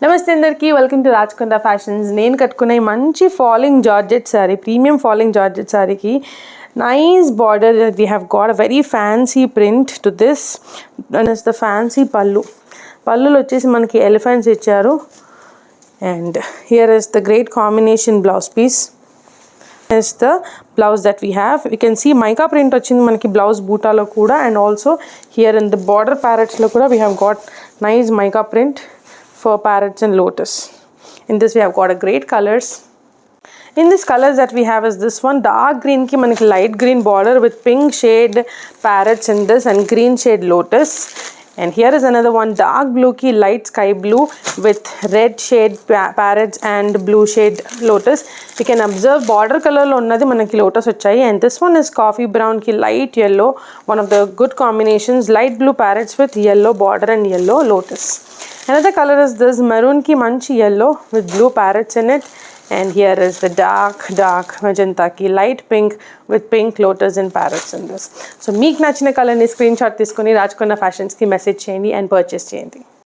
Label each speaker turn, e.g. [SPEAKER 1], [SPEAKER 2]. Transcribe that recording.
[SPEAKER 1] నమస్తే అందరికీ, welcome to Rajkonda fashions. నేను కట్టుకునే మంచి falling georgette sari, premium falling georgette శారీకి nice border. We have got a very fancy print to this and it's the fancy పళ్ళులో వచ్చేసి మనకి ఎలిఫెంట్స్ ఇచ్చారు. And here is the great combination blouse piece. is the blouse that we have. You can see mica print వచ్చింది మనకి blouse బూటాలో కూడా, and also here in the border parrots లో కూడా we have got nice mica print for parrots and lotus. In this we have got a great colors. In this colors that we have is this one dark green ki manaki light green border with pink shade parrots in this and green shade lotus. And here is another one dark blue ki light sky blue with red shade parrots and blue shade lotus. You can observe border color lo unnadi manaki lotus vachayi, and this one is coffee brown ki light yellow, one of the good combinations, light blue parrots with yellow border and yellow lotus. Another color is this maroon ki manchi yellow with blue parrots in it. And here is the dark magenta ki light pink with pink lotus and parrots in this. So meek nachina color ni screenshot తీసుకొని Rajkonda fashions కి message చేయండి and purchase చేయండి.